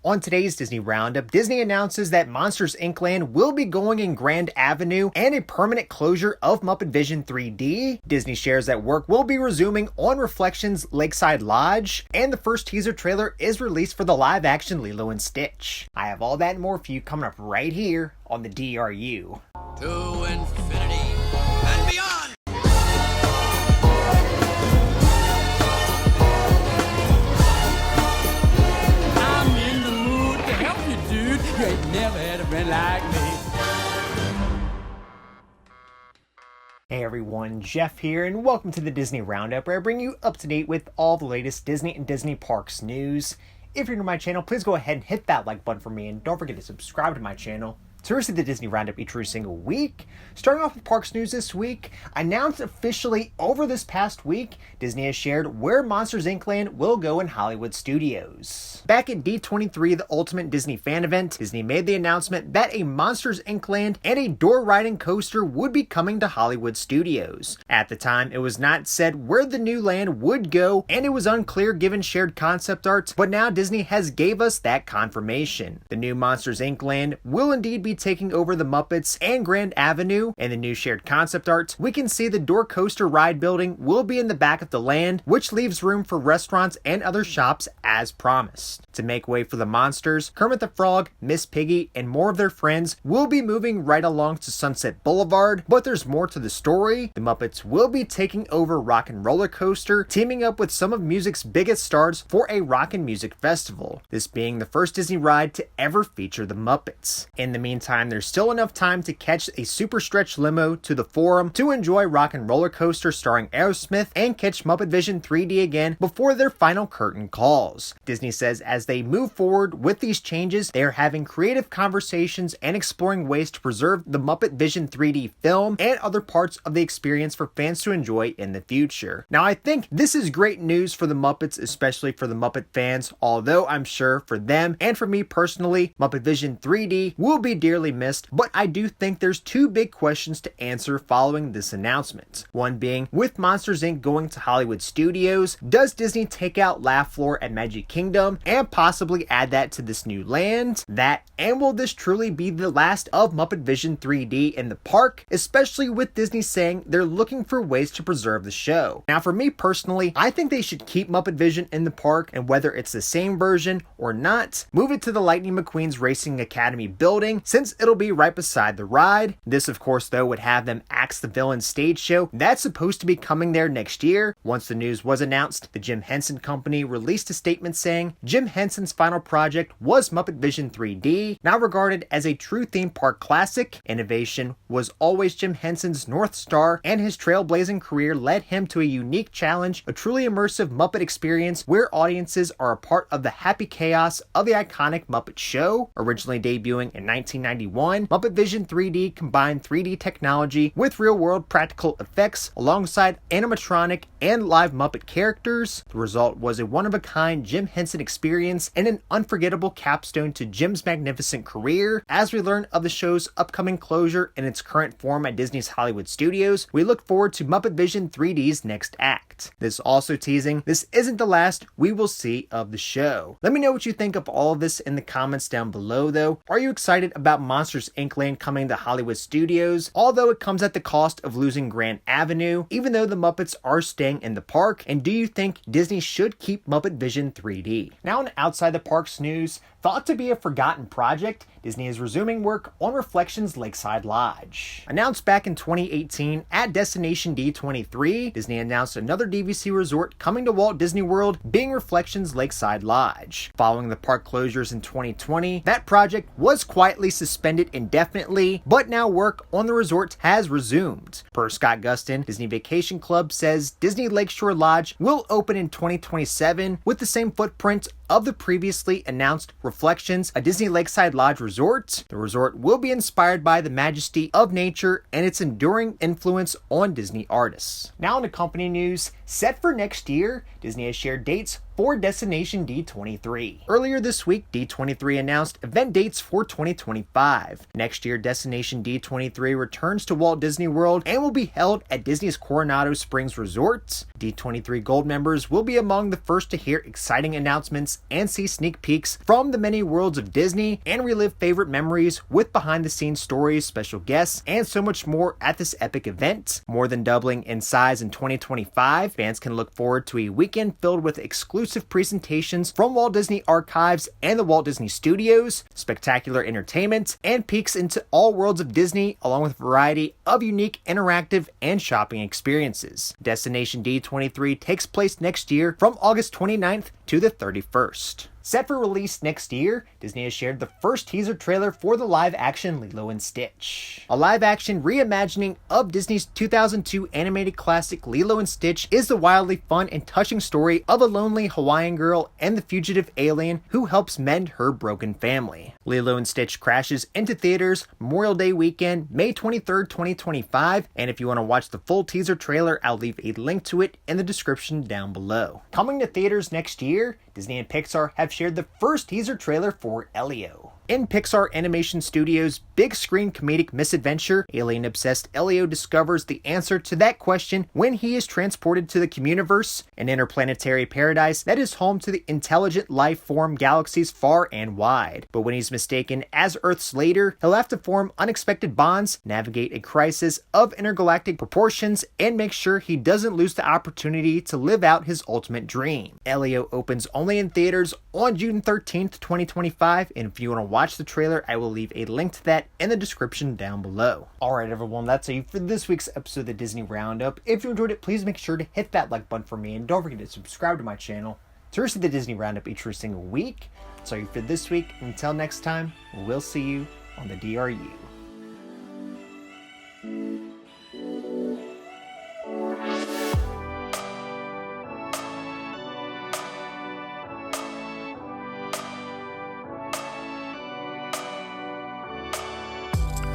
On today's Disney Roundup, Disney announces that Monsters Inc. Land will be going in Grand Avenue and a permanent closure of Muppet Vision 3D. Disney shares that work will be resuming on Reflections Lakeside Lodge, and the first teaser trailer is released for the live-action Lilo and Stitch. I have all that and more for you coming up right here on the DRU. To infinity and beyond! I'm in the mood to help you, dude. You ain't never had a friend like me. Hey everyone, Jeff here, and welcome to the Disney Roundup, where I bring you up to date with all the latest Disney and Disney Parks news. If you're new to my channel, please go ahead and hit that like button for me, and don't forget to subscribe to my channel to receive the Disney Roundup each single week. Starting off with Parks news this week, announced officially over this past week, Disney has shared where Monsters Inc. Land will go in Hollywood Studios. Back at D23, the Ultimate Disney Fan Event, Disney made the announcement that a Monsters Inc. Land and a door-riding coaster would be coming to Hollywood Studios. At the time, it was not said where the new land would go, and it was unclear given shared concept art, but now Disney has gave us that confirmation. The new Monsters Inc. Land will indeed be taking over the Muppets and Grand Avenue. In the new shared concept art, we can see the door coaster ride building will be in the back of the land, which leaves room for restaurants and other shops as promised. To make way for the monsters, Kermit the Frog, Miss Piggy, and more of their friends will be moving right along to Sunset Boulevard, but there's more to the story. The Muppets will be taking over Rock and Rollercoaster, teaming up with some of music's biggest stars for a rock and music festival, this being the first Disney ride to ever feature the Muppets. In the meantime, there's still enough time to catch a super stretch limo to the Forum to enjoy Rock and Rollercoaster starring Aerosmith and catch Muppet Vision 3D again before their final curtain calls. Disney says as they move forward with these changes, they are having creative conversations and exploring ways to preserve the Muppet Vision 3D film and other parts of the experience for fans to enjoy in the future. Now, I think this is great news for the Muppets, especially for the Muppet fans, although I'm sure for them and for me personally, Muppet Vision 3D will be dearly missed, but I do think there's two big questions to answer following this announcement. One being, with Monsters Inc. going to Hollywood Studios, does Disney take out Laugh Floor at Magic Kingdom and possibly add that to this new land? And will this truly be the last of Muppet Vision 3D in the park, especially with Disney saying they're looking for ways to preserve the show? Now, for me personally, I think they should keep Muppet Vision in the park, and whether it's the same version or not, move it to the Lightning McQueen's Racing Academy building, since it'll be right beside the ride. This, of course, though, would have them axe the villain stage show that's supposed to be coming there next year. Once the news was announced, the Jim Henson Company released a statement saying Jim Henson's final project was Muppet Vision 3D, now regarded as a true theme park classic. Innovation was always Jim Henson's North Star, and his trailblazing career led him to a unique challenge, a truly immersive Muppet experience where audiences are a part of the happy chaos of the iconic Muppet show. Originally debuting in 1991, Muppet Vision 3D combined 3D technology with real-world practical effects alongside animatronic and live Muppet characters. The result was a one-of-a-kind Jim Henson experience and an unforgettable capstone to Jim's magnificent career. As we learn of the show's upcoming closure in its current form at Disney's Hollywood Studios, we look forward to Muppet Vision 3D's next act. This also teasing this isn't the last we will see of the show. Let me know what you think of all of this in the comments down below though. Are you excited about Monsters Inc. Land coming to Hollywood Studios, although it comes at the cost of losing Grand Avenue, even though the Muppets are staying in the park? And do you think Disney should keep Muppet Vision 3D? Now, in outside the parks news, thought to be a forgotten project, Disney is resuming work on Reflections Lakeside Lodge. Announced back in 2018 at Destination D23, Disney announced another DVC resort coming to Walt Disney World, being Reflections Lakeside Lodge. Following the park closures in 2020, that project was quietly suspended indefinitely, but now work on the resort has resumed. Per Scott Gustin, Disney Vacation Club says Disney Lakeshore Lodge will open in 2027 with the same footprint of the previously announced Reflections, a Disney Lakeside Lodge resort. The resort will be inspired by the majesty of nature and its enduring influence on Disney artists. Now into company news, set for next year, Disney has shared dates for Destination D23. Earlier this week, D23 announced event dates for 2025. Next year, Destination D23 returns to Walt Disney World and will be held at Disney's Coronado Springs Resort. D23 Gold members will be among the first to hear exciting announcements and see sneak peeks from the many worlds of Disney and relive favorite memories with behind-the-scenes stories, special guests, and so much more at this epic event. More than doubling in size in 2025, fans can look forward to a weekend filled with exclusive presentations from Walt Disney Archives and the Walt Disney Studios, spectacular entertainment, and peeks into all worlds of Disney, along with a variety of unique interactive and shopping experiences. Destination D23 takes place next year from August 29th to the 31st. Set for release next year, Disney has shared the first teaser trailer for the live-action Lilo and Stitch. A live-action reimagining of Disney's 2002 animated classic Lilo and Stitch is the wildly fun and touching story of a lonely Hawaiian girl and the fugitive alien who helps mend her broken family. Lilo and Stitch crashes into theaters Memorial Day weekend, May 23rd, 2025, and if you want to watch the full teaser trailer, I'll leave a link to it in the description down below. Coming to theaters next year, Disney and Pixar have shared the first teaser trailer for Elio. In Pixar Animation Studios' big screen comedic misadventure, alien-obsessed Elio discovers the answer to that question when he is transported to the Communiverse, an interplanetary paradise that is home to the intelligent life form galaxies far and wide. But when he's mistaken as Earth's leader, he'll have to form unexpected bonds, navigate a crisis of intergalactic proportions, and make sure he doesn't lose the opportunity to live out his ultimate dream. Elio opens only in theaters on June 13th, 2025, and if you want to watch the trailer, I will leave a link to that in the description down below. Alright everyone, that's it for this week's episode of the Disney Roundup. If you enjoyed it, please make sure to hit that like button for me, and don't forget to subscribe to my channel to receive the Disney Roundup each single week. That's all for this week. Until next time, we'll see you on the DRU.